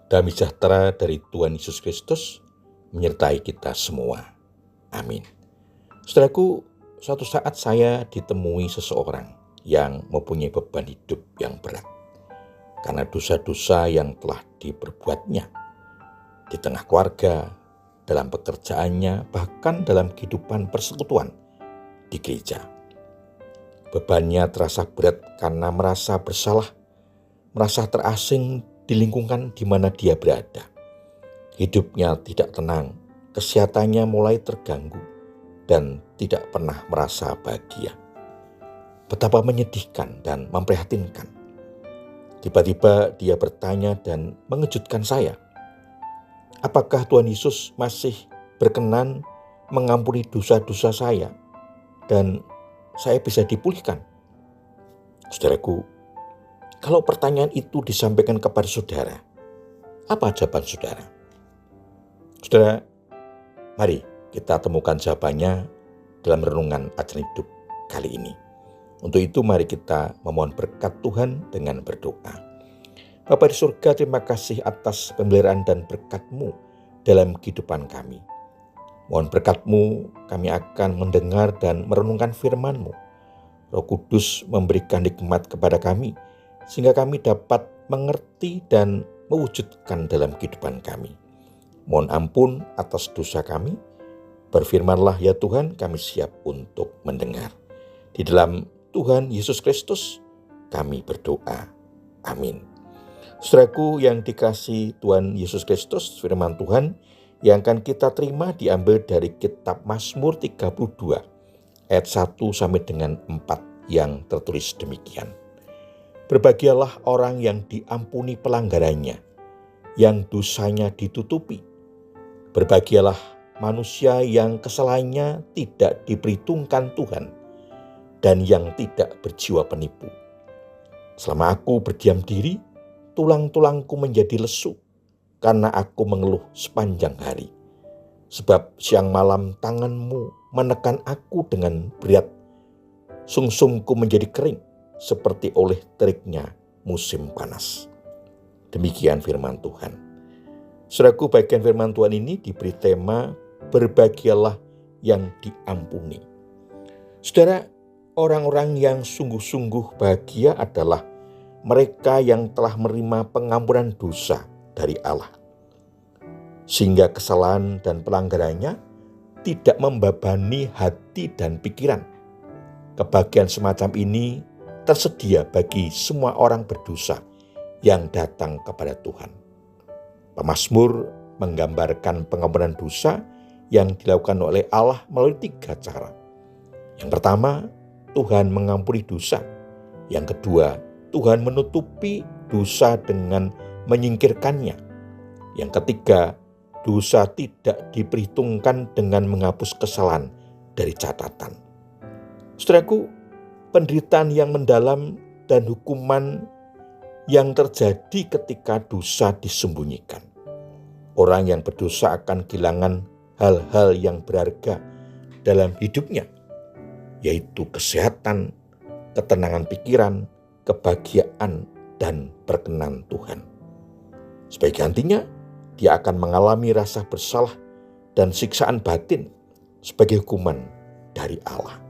Damai sejahtera dari Tuhan Yesus Kristus menyertai kita semua. Amin. Saudaraku, suatu saat saya ditemui seseorang yang mempunyai beban hidup yang berat karena dosa-dosa yang telah diperbuatnya di tengah keluarga, dalam pekerjaannya, bahkan dalam kehidupan persekutuan di gereja. Bebannya terasa berat karena merasa bersalah, merasa terasing di lingkungan di mana dia berada. Hidupnya tidak tenang, kesehatannya mulai terganggu, dan tidak pernah merasa bahagia. Betapa menyedihkan dan memprihatinkan. Tiba-tiba dia bertanya dan mengejutkan saya. Apakah Tuhan Yesus masih berkenan mengampuni dosa-dosa saya dan saya bisa dipulihkan? Saudaraku, kalau pertanyaan itu disampaikan kepada saudara, apa jawaban saudara? Saudara, mari kita temukan jawabannya dalam renungan ajaran hidup kali ini. Untuk itu mari kita memohon berkat Tuhan dengan berdoa. Bapa di surga, terima kasih atas pemeliharaan dan berkat-Mu dalam kehidupan kami. Mohon berkat-Mu, kami akan mendengar dan merenungkan firman-Mu. Roh Kudus memberikan hikmat kepada kami, sehingga kami dapat mengerti dan mewujudkan dalam kehidupan kami. Mohon ampun atas dosa kami. Berfirmanlah ya Tuhan, kami siap untuk mendengar. Di dalam Tuhan Yesus Kristus kami berdoa. Amin. Saudaraku yang dikasihi Tuhan Yesus Kristus, firman Tuhan yang akan kita terima diambil dari kitab Mazmur 32 ayat 1 sampai dengan 4 yang tertulis demikian. Berbahagialah orang yang diampuni pelanggarannya, yang dosanya ditutupi. Berbahagialah manusia yang kesalahannya tidak diperhitungkan Tuhan dan yang tidak berjiwa penipu. Selama aku berdiam diri, tulang-tulangku menjadi lesu karena aku mengeluh sepanjang hari. Sebab siang malam tangan-Mu menekan aku dengan berat. Sungsumku menjadi kering seperti oleh teriknya musim panas. Demikian firman Tuhan. Saudaraku, bagian firman Tuhan ini diberi tema berbahagialah yang diampuni. Saudara, orang-orang yang sungguh-sungguh bahagia adalah mereka yang telah menerima pengampunan dosa dari Allah, sehingga kesalahan dan pelanggarannya tidak membebani hati dan pikiran. Kebahagiaan semacam ini tersedia bagi semua orang berdosa yang datang kepada Tuhan. Pemazmur menggambarkan pengampunan dosa yang dilakukan oleh Allah melalui 3 cara. Yang pertama, Tuhan mengampuni dosa. Yang kedua, Tuhan menutupi dosa dengan menyingkirkannya. Yang ketiga, dosa tidak diperhitungkan dengan menghapus kesalahan dari catatan. Saudaraku, penderitaan yang mendalam dan hukuman yang terjadi ketika dosa disembunyikan. Orang yang berdosa akan kehilangan hal-hal yang berharga dalam hidupnya, yaitu kesehatan, ketenangan pikiran, kebahagiaan, dan perkenan Tuhan. Sebagai gantinya, dia akan mengalami rasa bersalah dan siksaan batin sebagai hukuman dari Allah.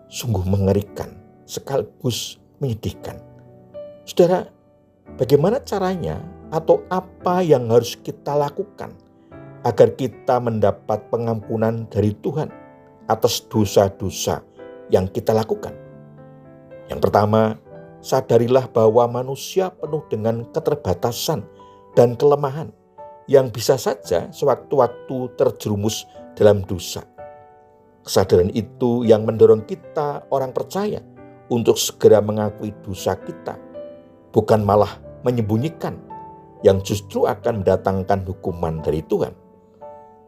Sungguh mengerikan sekaligus menyedihkan. Saudara, bagaimana caranya atau apa yang harus kita lakukan agar kita mendapat pengampunan dari Tuhan atas dosa-dosa yang kita lakukan? Yang pertama, sadarilah bahwa manusia penuh dengan keterbatasan dan kelemahan yang bisa saja sewaktu-waktu terjerumus dalam dosa. Kesadaran itu yang mendorong kita orang percaya untuk segera mengakui dosa kita, bukan malah menyembunyikan yang justru akan mendatangkan hukuman dari Tuhan.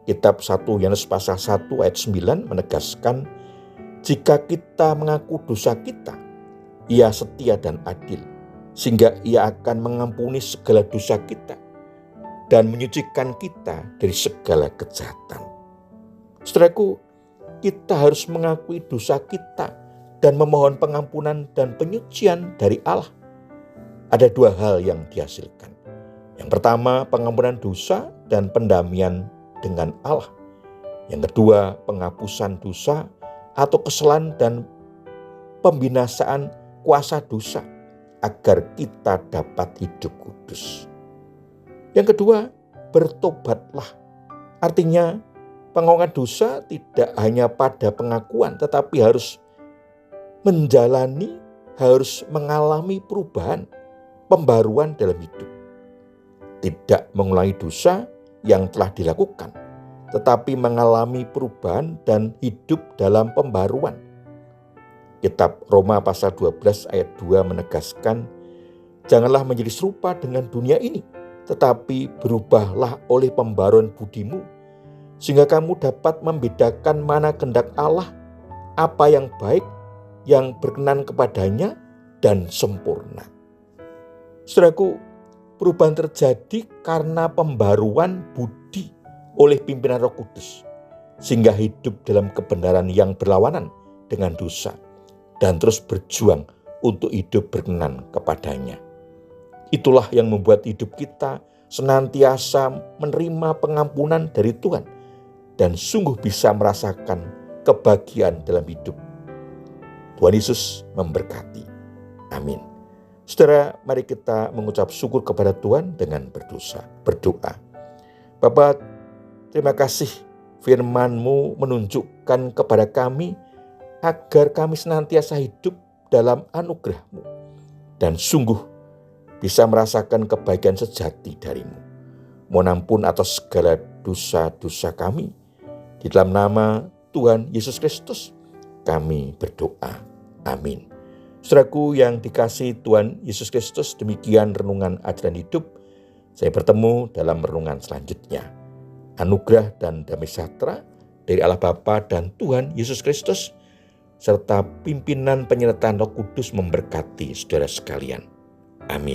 Kitab 1 Yohanes pasal 1 ayat 9 menegaskan, jika kita mengaku dosa kita, Ia setia dan adil, sehingga Ia akan mengampuni segala dosa kita dan menyucikan kita dari segala kejahatan. Saudaraku, kita harus mengakui dosa kita dan memohon pengampunan dan penyucian dari Allah. Ada 2 hal yang dihasilkan. Yang pertama, pengampunan dosa dan pendamaian dengan Allah. Yang kedua, penghapusan dosa atau kesalahan dan pembinasaan kuasa dosa agar kita dapat hidup kudus. Yang kedua, bertobatlah. Artinya, pengakuan dosa tidak hanya pada pengakuan, tetapi harus menjalani, harus mengalami perubahan, pembaruan dalam hidup. Tidak mengulangi dosa yang telah dilakukan, tetapi mengalami perubahan dan hidup dalam pembaruan. Kitab Roma pasal 12 ayat 2 menegaskan, janganlah menjadi serupa dengan dunia ini, tetapi berubahlah oleh pembaruan budimu, sehingga kamu dapat membedakan mana kehendak Allah, apa yang baik, yang berkenan kepadanya, dan sempurna. Saudaraku, perubahan terjadi karena pembaruan budi oleh pimpinan Roh Kudus, sehingga hidup dalam kebenaran yang berlawanan dengan dosa, dan terus berjuang untuk hidup berkenan kepadanya. Itulah yang membuat hidup kita senantiasa menerima pengampunan dari Tuhan, dan sungguh bisa merasakan kebahagiaan dalam hidup. Tuhan Yesus memberkati. Amin. Saudara, mari kita mengucap syukur kepada Tuhan dengan berdoa. Bapa, terima kasih firman-Mu menunjukkan kepada kami agar kami senantiasa hidup dalam anugerah-Mu dan sungguh bisa merasakan kebaikan sejati dari-Mu. Mohon ampun atas segala dosa-dosa kami. Di dalam nama Tuhan Yesus Kristus kami berdoa. Amin. Saudaraku yang dikasihi Tuhan Yesus Kristus, demikian renungan ajaran hidup. Saya bertemu dalam renungan selanjutnya. Anugerah dan damai sejahtera dari Allah Bapa dan Tuhan Yesus Kristus, serta pimpinan penyertaan Roh Kudus memberkati saudara sekalian. Amin.